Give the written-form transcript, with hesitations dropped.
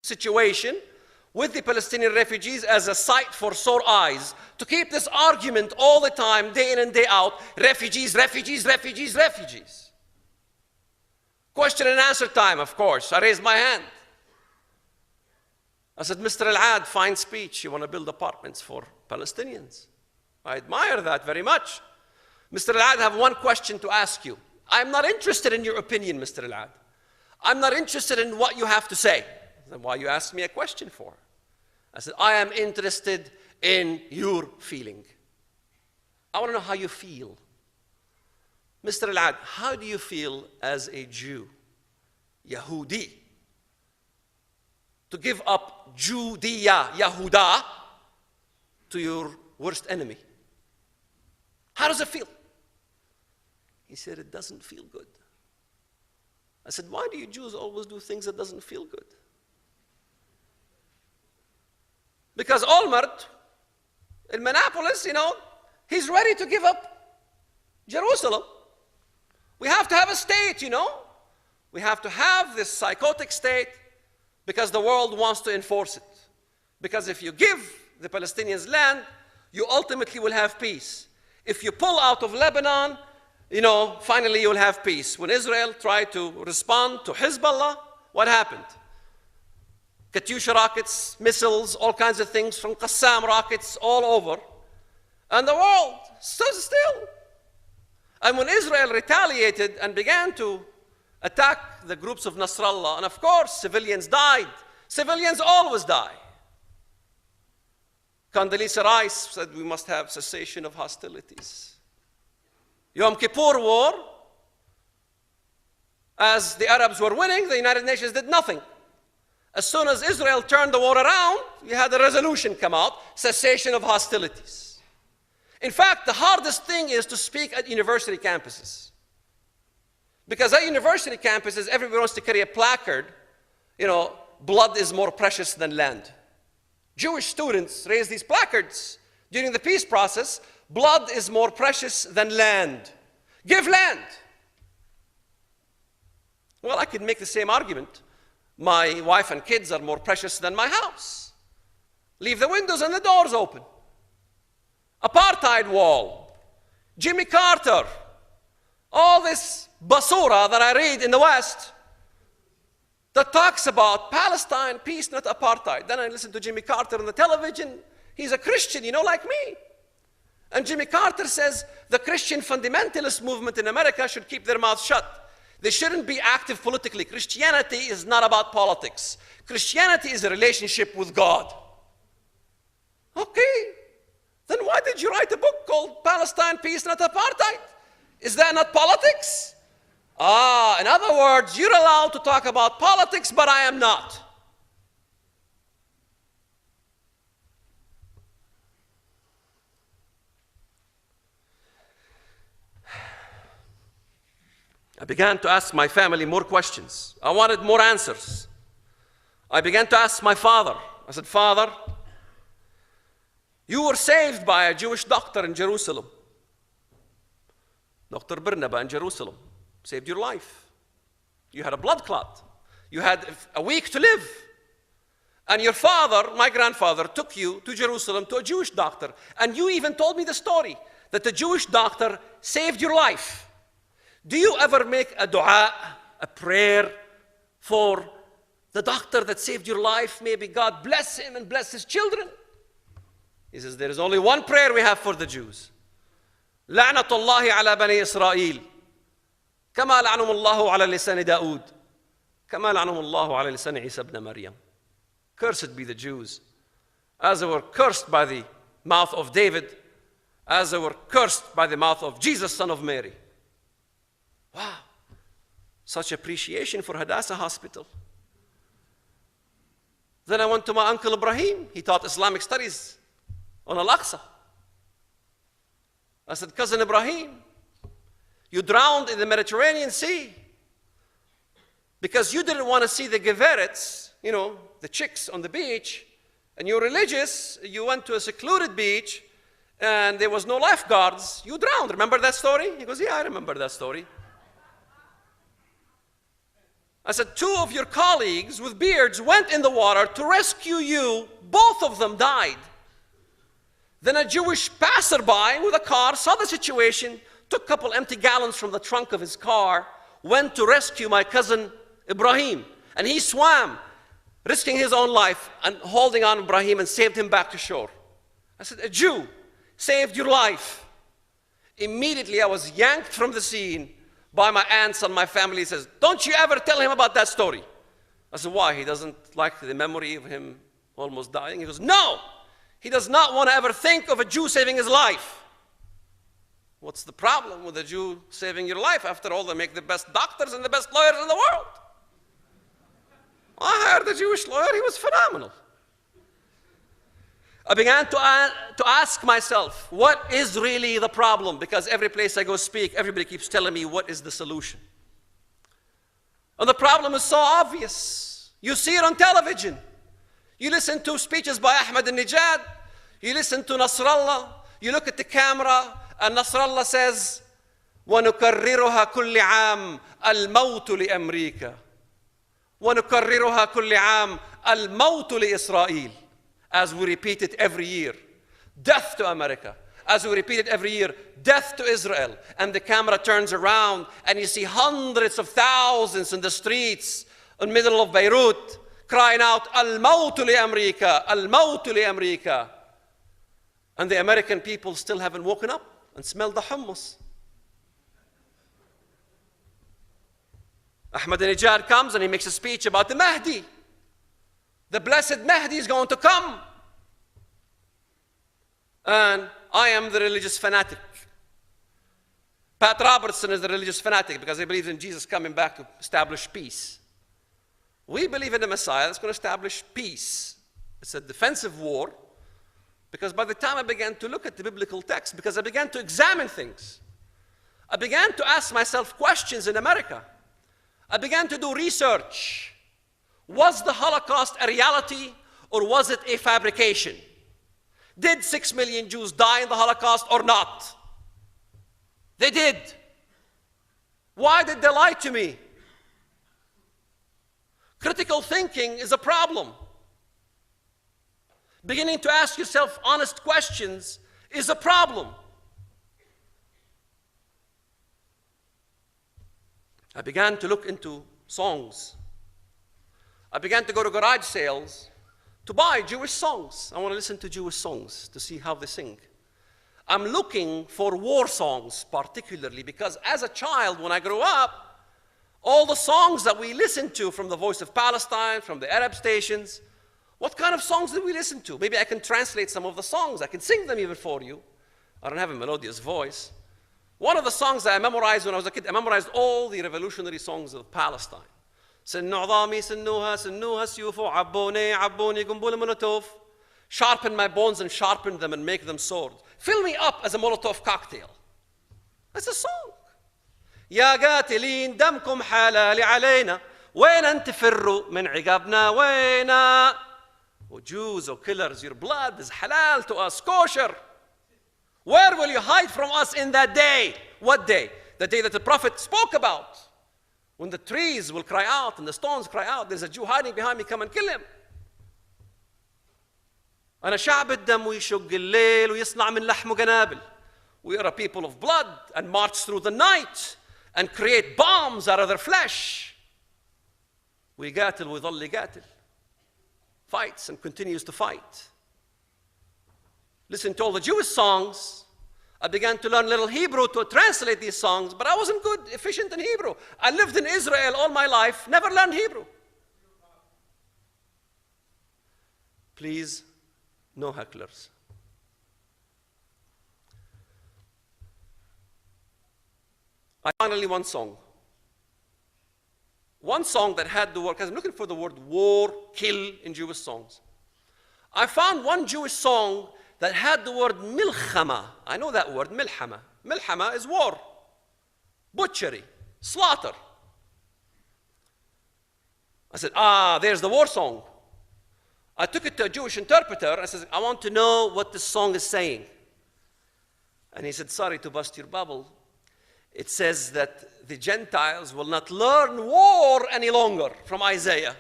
situation with the Palestinian refugees as a sight for sore eyes, to keep this argument all the time, day in and day out, refugees, refugees, refugees, refugees. Question and answer time, of course. I raised my hand. I said, Mr. Al-Ad, fine speech. You want to build apartments for Palestinians. I admire that very much. Mr. Al-Ad, I have one question to ask you. I'm not interested in your opinion, Mr. Al-Ad. I'm not interested in what you have to say. Then why you ask me a question for? I said, I am interested in your feeling. I want to know how you feel. Mr. Al-Ad, how do you feel as a Jew, Yahudi, to give up Judea, Yahuda, to your worst enemy? How does it feel? He said, it doesn't feel good. I said, why do you Jews always do things that doesn't feel good? Because Olmert, in Minneapolis, he's ready to give up Jerusalem. We have to have a state, We have to have this psychotic state because the world wants to enforce it. Because if you give the Palestinians land, you ultimately will have peace. If you pull out of Lebanon, finally you'll have peace. When Israel tried to respond to Hezbollah, what happened? Katyusha rockets, missiles, all kinds of things from Qassam rockets all over. And the world stood still. And when Israel retaliated and began to attack the groups of Nasrallah, and of course civilians died. Civilians always die. Condoleezza Rice said we must have cessation of hostilities. Yom Kippur War, as the Arabs were winning, the United Nations did nothing. As soon as Israel turned the war around, you had a resolution come out, cessation of hostilities. In fact, the hardest thing is to speak at university campuses. Because at university campuses, everybody wants to carry a placard, blood is more precious than land. Jewish students raise these placards during the peace process, blood is more precious than land. Give land. Well, I could make the same argument. My wife and kids are more precious than my house. Leave the windows and the doors open. Apartheid wall. Jimmy Carter. All this basura that I read in the West that talks about Palestine, peace, not apartheid. Then I listen to Jimmy Carter on the television. He's a Christian, like me. And Jimmy Carter says the Christian fundamentalist movement in America should keep their mouths shut. They shouldn't be active politically. Christianity is not about politics. Christianity is a relationship with God. Okay, then why did you write a book called Palestine, Peace, Not Apartheid? Is that not politics? In other words, you're allowed to talk about politics, but I am not. I began to ask my family more questions. I wanted more answers. I began to ask my father. I said, Father, you were saved by a Jewish doctor in Jerusalem. Dr. Barnaba in Jerusalem saved your life. You had a blood clot. You had a week to live. And your father, my grandfather, took you to Jerusalem to a Jewish doctor. And you even told me the story that the Jewish doctor saved your life. Do you ever make a dua, a prayer for the doctor that saved your life? Maybe God bless him and bless his children. He says, there is only one prayer we have for the Jews. لعنة الله على بني إسرائيل كما لعنهم الله على لسان داود كما لعنهم الله على لسان عيسى ابن مريم. Cursed be the Jews, as they were cursed by the mouth of David, as they were cursed by the mouth of Jesus, son of Mary. Wow, such appreciation for Hadassah Hospital. Then I went to my uncle Ibrahim. He taught Islamic studies on Al-Aqsa. I said, Cousin Ibrahim, you drowned in the Mediterranean Sea because you didn't want to see the Geverets, the chicks on the beach, and you're religious. You went to a secluded beach and there was no lifeguards. You drowned. Remember that story? He goes, yeah, I remember that story. I said, 2 of your colleagues with beards went in the water to rescue you. Both of them died. Then a Jewish passerby with a car saw the situation, took a couple empty gallons from the trunk of his car, went to rescue my cousin Ibrahim. And he swam, risking his own life and holding on Ibrahim and saved him back to shore. I said, a Jew saved your life. Immediately I was yanked from the scene by my aunts and my family. He says, don't you ever tell him about that story. I said, why? He doesn't like the memory of him almost dying? He goes, no, he does not want to ever think of a Jew saving his life. What's the problem with a Jew saving your life? After all, they make the best doctors and the best lawyers in the world. I hired a Jewish lawyer, he was phenomenal. I began to ask myself, what is really the problem? Because every place I go speak, everybody keeps telling me, what is the solution? And the problem is so obvious. You see it on television. You listen to speeches by Ahmadinejad. You listen to Nasrallah. You look at the camera, and Nasrallah says, وَنُكَرِّرُهَا كُلِّ عَامٍ الْمَوْتُ لِأَمْرِيكَا وَنُكَرِّرُهَا كُلِّ عَامٍ الْمَوْتُ لِإِسْرَائِيلِ. As we repeat it every year, death to America. As we repeat it every year, death to Israel. And the camera turns around and you see hundreds of thousands in the streets in the middle of Beirut crying out, Al-Mawtu li America, Al-Mawtu li America. And the American people still haven't woken up and smelled the hummus. Ahmadinejad comes and he makes a speech about the Mahdi. The blessed Mahdi is going to come. And I am the religious fanatic. Pat Robertson is the religious fanatic because he believes in Jesus coming back to establish peace. We believe in the Messiah that's going to establish peace. It's a defensive war because by the time I began to look at the biblical text, because I began to examine things, I began to ask myself questions in America. I began to do research. Was the Holocaust a reality or was it a fabrication? Did 6 million Jews die in the Holocaust or not? They did. Why did they lie to me? Critical thinking is a problem. Beginning to ask yourself honest questions is a problem. I began to look into songs. I began to go to garage sales to buy Jewish songs. I want to listen to Jewish songs to see how they sing. I'm looking for war songs particularly because as a child, when I grew up, all the songs that we listened to from the Voice of Palestine, from the Arab stations, what kind of songs did we listen to? Maybe I can translate some of the songs. I can sing them even for you. I don't have a melodious voice. One of the songs that I memorized when I was a kid, I memorized all the revolutionary songs of Palestine. سنوها سنوها سيوف عبوني عبوني قنبلة مولوتوف. Sharpen my bones and sharpen them and make them swords. Fill me up as a Molotov cocktail. That's a song. يا قاتلين دمكم حلال علينا وين أن تفروا من عقابنا وين. Oh, Jews, oh killers, your blood is halal to us, kosher. Where will you hide from us in that day? What day? The day that the Prophet spoke about. When the trees will cry out and the stones cry out, there's a Jew hiding behind me, come and kill him. أنا شعب الدم ويشق الليل ويصنع من لحمه قنابل. We are a people of blood and march through the night and create bombs out of their flesh. ويقاتل ويظل يقاتل. Fights and continues to fight. Listen to all the Jewish songs. I began to learn a little Hebrew to translate these songs, but I wasn't good, efficient in Hebrew. I lived in Israel all my life, never learned Hebrew. Please, no hecklers. I finally one song. One song that had the word, because I'm looking for the word war, kill in Jewish songs. I found one Jewish song that had the word milchama. I know that word, milchama. Milchama is war, butchery, slaughter. I said, there's the war song. I took it to a Jewish interpreter. I said, I want to know what this song is saying. And he said, sorry to bust your bubble. it says that the Gentiles will not learn war any longer from Isaiah.